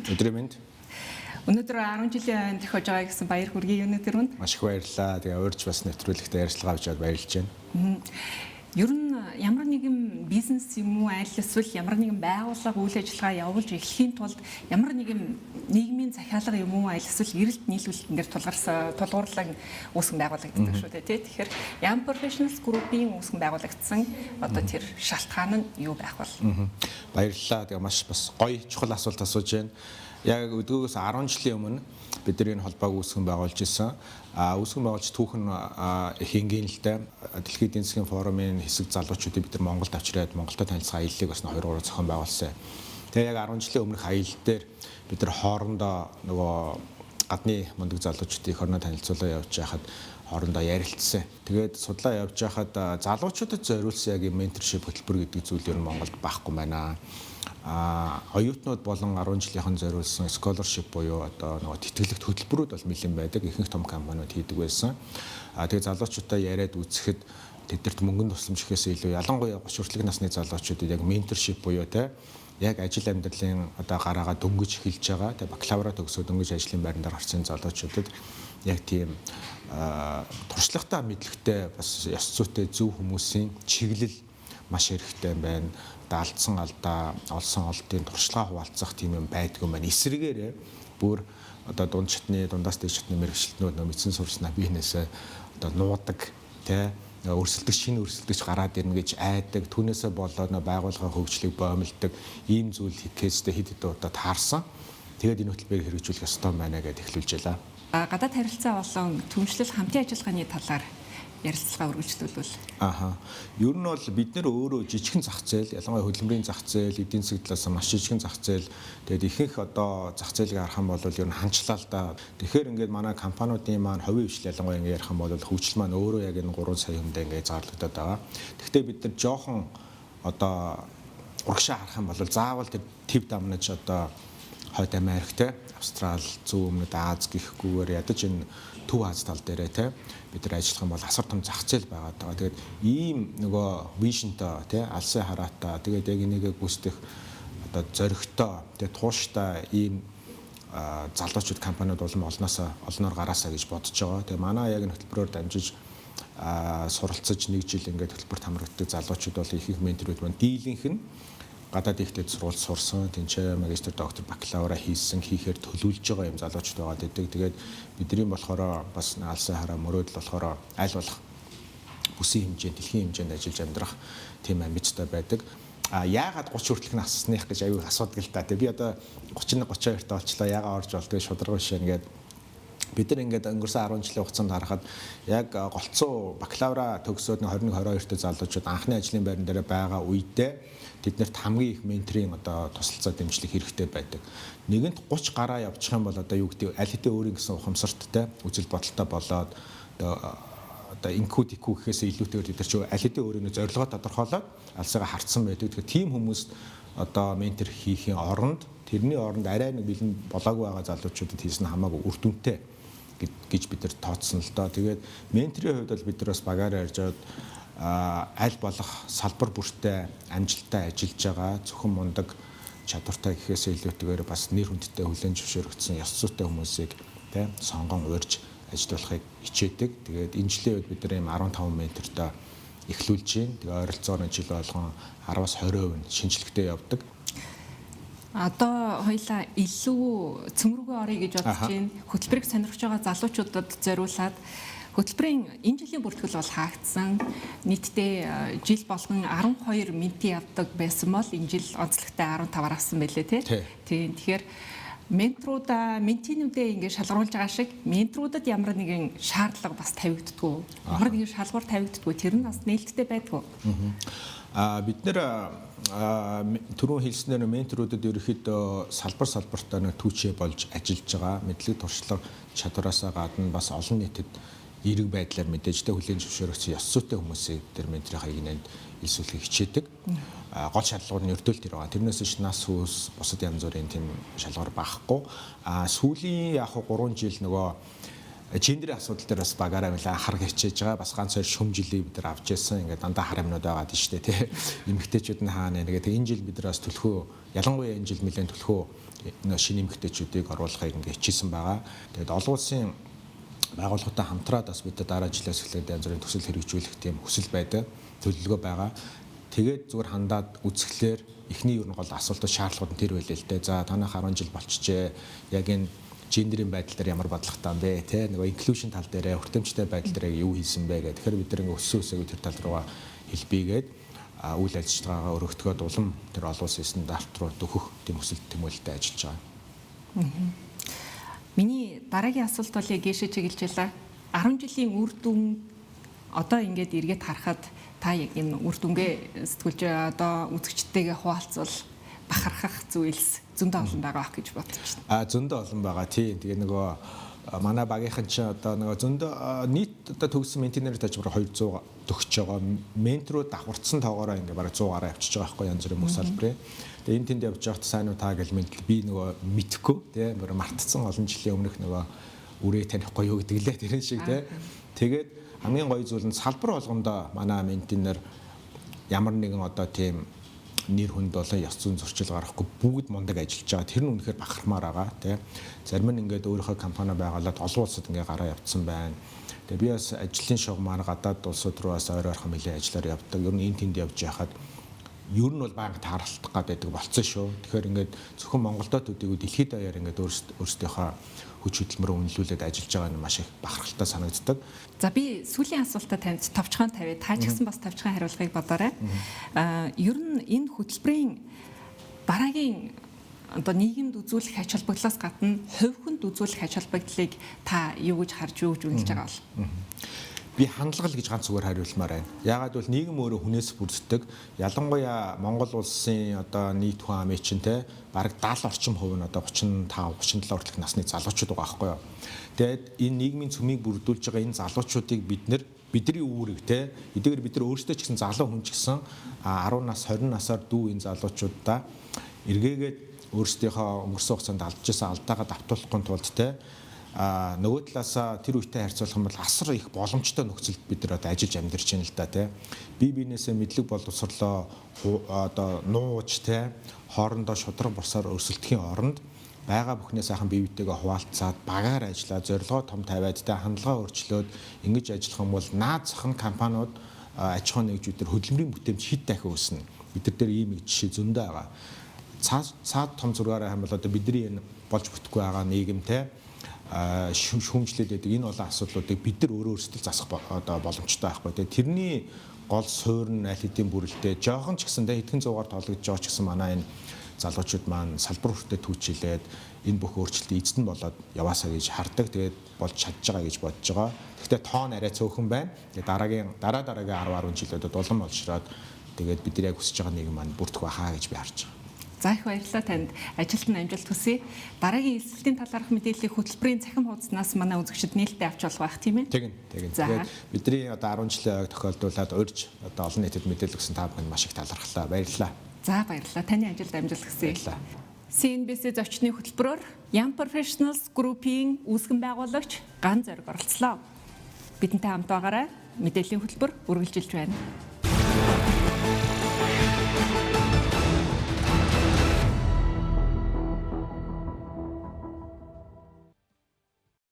Өдрийн мэнд. Өнөөдөр 10 жилийн төхөж байгаа гэсэн баяр хүргэе өнөөдөр нь. Маш их баярлалаа. Тэгээ урьж бас нэвтрүүлэгтээ ярилцлага авч яваад баярлж байна. Ер нь ямар нэгэн бизнес юм уу аль эсвэл ямар нэгэн байгууллага үйл ажиллагаа явуулж эхлэхийн тулд ямар нэгэн нийгмийн захиалга юм уу аль эсвэл эрэлт нийлүүлэлт ингээд тулгуурлан үүсгэн байгуулагддаг шүү дээ тий. Тэгэхээр Yam Professionals Group-ийн үүсгэн байгуулагдсан одоо тэр шалтгаан нь юу байх вэ? Баярлалаа. Тэгээ маш бас гоё чухал асуулт асууж байна. Яг өдгөөс 10 жилийн өмнө бид нар энэ холбоог үүсгэн байгуулж ирсэн. Үүсгэн байгуулж түүхэн хингийнэлтэй Дэлхийн эдийн засгийн форумын хэсэг залуучуудыг бид нар Монголд авчираад Монголтой танилцах аяллыг бас 2-3 зохион байгуулсан. Тэгээ яг 10 жилийн өмнөх аялал дээр бид нар хоорондоо нөгөө гадны мундаг залуучуудыг хорноо танилцуулаа явж байхад хоорондоо ярилцсан. Тэгээд судлаа явж байхад залуучуудад зориулсан яг менторшип хөтөлбөр гэдэг зүйл ер нь Монголд байхгүй байна. Оюутнууд болон 10 жилийнхэн зориулсан scholarship буюу одоо нөгөө тэтгэлэгт хөтөлбөрүүд бол нэлээд байдаг. Ихэнх том компаниуд хийдэг байсан. Тэгээ залуучуудаа яриад үзэхэд тэднэрт мөнгөнд тусламж гэхээс илүү ялангуяа 30 хүртэлх насны залуучуудад яг mentorship буюу те яг ажил амьдралын одоо гараагаа дөнгөж эхэлж байгаа. Тэгээ бакалавра төгсөөд дөнгөж ажлын байран дээр орсон залуучуудад яг тийм туршлагатай мэдлэгтэй бас ёс зүйтэй зөв хүмүүсийн чиглэл маш хэрэгтэй байна. Алдсан алдаа, олсон олдын туршлага хуваалцах тийм юм байдгүй маань. Эсрэгээрээ бүр одоо дунд шатны, дундаас дээд шатны мэргэжилтнүүд нөө мэдсэн сурснаа биенээсээ одоо нуудаг, тэ өрсөлдөгч шинэ өрсөлдөгч гараад ирнэ гэж айдаг, түүнээсээ болоод нөө байгууллагын хөгжлийг боомлдог ийм зүйл кейстэй хэд хэдэн удаа таарсан. Тэгээд энэ хөтөлбөрийг хэрэгжүүлэх ёстой байна гэдээ эхлүүлж байлаа. Гадаад харилцаа болон түншлэл хамтын ажиллагааны талаар ярилцлага үргэлжлүүлвэл. Ер нь бол бид нэр өөрөө жижигхэн зах зээл, ялангуяа хөдөлмөрийн зах зээл, эдийн засгийн талаас маш жижигхэн зах зээл. Тэгээд ихэнх одоо зах зээлийг харах юм бол ер нь ханчлаа л да. Тэгэхээр ингээд манай компаниудын маань хувийн хвшил ялангуяа ингээд ярих юм бол хөгжил маань өөрөө яг энэ 3 сая хүндээ ингээд зарлагдаад байгаа. Гэхдээ бид нар жоохон одоо урагшаа харах юм бол заавал тэр төв дамнаж одоо Хойд Америктэй, Австрали, Зөв Өмнөд Аз гэхгүйгээр ядаж энэ Төв Аз тал дээрээ те бид нар ажиллах юм бол асар том зах зээл байгаад байгаа. Тэгээд ийм нөгөө вижнтэй те алсын хараатай тэгээд яг энийгээ гүйцэтгэх одоо зоригтой тэгээд тууштай ийм залуучууд компаниуд болон олноор гараасаа гэж бодож байгаа. Тэгээд манай яг энэ хөтөлбөрөөр дамжиж суралцаж 1 жил ингээд хөтөлбөрт хамрагддаг залуучууд бол их менторүүд маань дийлийнх нь гадаад ихтэй сурвалж сурсан, тэнцээ магистр, доктор, бакалавра хийхээр төлөвлөж байгаа юм залуучууд байгаа гэдэг. Тэгээд бидний болохоор бас алсын хараа мөрөөдөл болохоор аль болох бүсийн хэмжээнд, дэлхийн хэмжээнд ажиллаж амьдрах тийм амбицтай байдаг. Яагаад 30 хүртэлх насных гэж аюул асуудаг л да. Би одоо 31, 32 та болчлоо. Яагаад орж болдгоо шударга биш ингээд бид нар ингээд өнгөрсөн 10 жилийн хугацаанд харахад яг голцоо бакалавра төгсөөд 21, 22 та залуучууд анхны ажлын байран дээр байгаа үедээ тэднэрт хамгийн их менторийн одоо тусалцаа дэмжлэг хэрэгтэй байдаг. Нэгэнт 30 гараа явчих юм бол одоо юу гэдэг аль хэдийн өөрийн гэсэн ухамсарттай үзэл бодолтой болоод одоо инкүү дикүү гэхээс илүүтэйгээр бид нар ч аль хэдийн өөрийн зорилгоо тодорхойлоод алсаага хартсан байдаг. Тэгэхээр тийм хүмүүст одоо ментор хийхийн оронд тэрний оронд арай нэг бэлэн болоогүй байгаа залуучуудад хийсэн хамаагүй үр дүнтэй гэж бид нар тооцсон л доо. Тэгээд менторийн хувьд бол бид нар бас багаараа ярьж аваад аль болох салбар бүртээ амжилттай ажиллаж байгаа зөвхөн мундаг чадвартай гэхээс илүүтэйгээр бас нэр хүндтэй хүлээн зөвшөөрөгдсөн ёс зүйтэй хүмүүсийг тэ сонгон урьж ажиллуулахыг хичээдэг. Тэгээд энэ жилийн үед бид нар ийм 15 ментортой эхлүүлж байна. Тэгээд ойролцоогоор жил болгон 10-аас 20% шинжилгээтэй явдаг. Одоо хоёлаа илүү цөмрөгөө орё гэж бодож байна. Хөтөлбөрийг сонирхож байгаа залуучуудад зориулаад хөтөлбөрийн энэ жилийн бүртгэл бол хаагдсан. Нийтдээ жил болгон 12 ментий явдаг байсан бол энэ жил онцлогтой 15 авсан байлээ тий. Тэгэхээр ментинүүдээ ингээд шалгаруулж байгаа шиг менторуудад ямар нэгэн шаардлага бас тавигддгүү. Ямар нэгэн шалгуур тавигддгүү. Тэр нь бас нээлттэй байдгүй. Бид нэр түрүүн хэлснээр менторуудад ерөөхдөө салбартаа нэг түүчээ болж ажиллаж байгаа. Мэдлэг туршлага чадвараасаа гадна бас олон нийтэд эерэг байдлаар мэдээжтэй хүлээн зөвшөөрөгдсөн ёс зүйтэй хүмүүсийг тэр менторийн хаягнанд илсүүлэхийг хичээдэг. Гол шалгуур нь өртөөл тэр байгаа. Тэрнээс ш нас хүүс бусад янз бүрийн тийм шалгуур багхгүй. Сүүлийн яг 3 жил нөгөө гендерийн асуудал дээр бас багаараа нэлээд анхаарал хичээж байгаа. Бас ганц хоёр шүм жилийг бид нар авч яасан. Ингээд дандаа хар юмнууд байгаа дээ шүү дээ тий. Эмэгтэйчүүд нь хаана нэгээд энэ жил бид нар бас төлхөө ялангуяа энэ жил нэлээд төлхөө шинэ эмэгтэйчүүдийг оруулахыг ингээд хичээсэн байгаа. Тэгээд олон улсын байгууллагатай хамтраад бас бид дараа жилээс эхлээд янз бүрийн төсөл хэрэгжүүлэх тийм хүсэл байдаг. Төлөвлөгөө байгаа. Тэгээд зүгээр хандаад үзэхлээр эхний ер нь гол асуултууд шаардлагууд нь тэр байлээ л дээ. За танах 10 жил болчихжээ. Яг энэ гендерийн байдал дээр ямар бодлоготой юм бэ те нөгөө инклюжн тал дээр хүртээмжтэй байдал дээр юу хийсэн бэ гэх. Тэгэхээр бид нар ингээ өссөн өсөөг тэр тал руугаа хэлбийгээд үйл ажиллагаагаа өргөтгөөд улам тэр олон улсын стандарт руу дөхөх тийм өсөлт тэмүүлэлтэд ажиллаж байгаа. Миний дараагийн асуулт бол гээшээ чиглэж байлаа. 10 жилийн үр дүн одоо ингээд эргээд харахад та яг энэ үр дүнгээ сэтгүүлж одоо үзэгчтэйгээ хуваалцвал бахархах зүйлс зөндөө олон байгаа гэж бодож байна. Зөндөө олон байгаа тий. Тэгээ нөгөө манай багийнхан ч одоо нөгөө зөндөө нийт одоо төгссөн ментинер тажбар 200 төгсөж байгаа. Мент руу давхарцсан тоогоороо ингээ бараг 100 гараа авчиж байгаа байхгүй янз бүрийн мөс салбарын. Тэгээ энэ тэнд явж байхад сайн уу та гэл ментл би нөгөө мэдхгүй тий. Бүр мартцсан олон жилийн өмнөх нөгөө үрээ танихгүй юу гэдэг лээ тэрэн шиг тий. Тэгээд хамгийн гоё зүйл нь салбар болгондоо манай ментинер ямар нэгэн одоо тийм нэр хүнд болон ёс зүйн зөрчил гаргахгүй бүгд мундаг ажиллаж байгаа. Тэр нь үнэхээр бахархмаар байгаа тий. Зарим нь ингээд өөрийнхөө компани байгуулад олон улсад ингээд гараа явуулсан байна. Тэгээ би бас ажлын шугамаар гадаад улсууд руу бас ойр ойрхон хэмжээ ажиллаар явдаг. Ер нь энэ тэнд явж яхад ер нь бол банк тааралдах гэдэг болцсон шүү. Тэгэхээр ингээд зөвхөн Монголдод төдийгүй дэлхийд даяар ингээд өөрсдийнхөө хүч хөдөлмөрөөр үнэлүүлээд ажиллаж байгаа нь маш их бахархалтай санагддаг. За би сүүлийн асуултаа тавьж товчхон тавиад та ч гэсэн бас товчхон хариулахыг бодоорой. Ер нь энэ хөтөлбөрийн дараагийн одоо нийгэмд үзүүлэх ач холбогдлоос гадна хувь хүнд үзүүлэх ач холбогдлыг та юу гэж харж юу гэж үнэлж байгаа бол? Би хандлага гэж ганц зүгээр хариулмаар байна. Яагаад бол нийгэм өөрөө хүнээс бүрддэг. Ялангуяа Монгол улсын одоо нийт хүн амын чинь те бараг 70 орчим хувь нь одоо 35 37 хүртэлх насны залуучууд байгаа байхгүй юу. Тэгээд энэ нийгмийн цөмийг бүрдүүлж байгаа энэ залуучуудыг бидний үүрэг те эдгээр бид нар өөрсдөө ч гэсэн залуу хүн ч гэсэн 10 нас 20 насаар дүү энэ залуучуудаа эргээгээд өөрсдийнхөө өнгөрсөн хугацаанд алдж байсан алдаагаа давтуулахгүй тулд те нөгөө талаасаа тэр үетэй харьцуулах юм бол асар их боломжтой нөхцөлд бид нар одоо ажиллаж амьдарч байна л да тий. Бие биенээсээ мэдлэг боловсрлоо одоо нууж тий хоорондоо шудраг борсоор өрсөлдөхийн оронд байгаа бүхнээ сайхан бие биетэйгээ хуваалцаад багаар ажиллаа зорилгоо том тавиад тий хандлагаа өөрчлөөд ингэж ажиллах юм бол наад зах нь компаниуд аж ахуйн нэгжүүд төр хөдөлмөрийн бүтээмж хэд дахин өснө. Бид нар дээр ийм жишээ зөндөө байгаа. Цаад том зургаараа хам бол одоо бидний энэ болж бүтэхгүй байгаа нийгэм тий шүүмжлээд байдаг энэ олон асуудлуудыг бид нар өөрсдөө засах одоо боломжтой байхгүй. Тэгээ тэрний гол суурь нь аль хэдийн бүрэлдээ жоохон ч гэсэн хэдхэн зуугаар тоологдож байгаа ч гэсэн манай энэ залуучууд маань салбар хүртээ түүчилээд энэ бүх өөрчлөлтийг эзэд нь болоод яваасаа гэж хардаг. Тэгээд болж чадж байгаа гэж бодож байгаа. Гэхдээ тоон арай цөөхөн байна. Тэгээд дараагийн 10 жилүүдэд улам олшроод тэгээд бидний яг хүсэж байгаа нийгэм маань бүрдэх байхаа гэж би харж байгаа. За их баярлалаа танд. Ажилд нь амжилт хүсье. Дараагийн эсвэлтийн талаарх мэдээллийг хөтөлбөрийн цахим хуудаснаас манай үзэгчид нээлттэй авч болох байх тийм ээ. Тэгнь. Тэгээд бидний одоо 10 жилийн тохиолдуулаад урьж одоо олон нийтэд мэдээлэл өгсөн та бүхэнд маш их талархлаа. Баярлалаа. За баярлалаа. Таны ажилд амжилт хүсье. Баярлалаа. CNBC зочны хөтөлбөрөөр Young Professionals Group-ийн үүсгэн байгуулагч Ган Зориг оролцлоо. Бидэнтэй хамт байгаарай. Мэдээллийн хөтөлбөр үргэлжилж байна.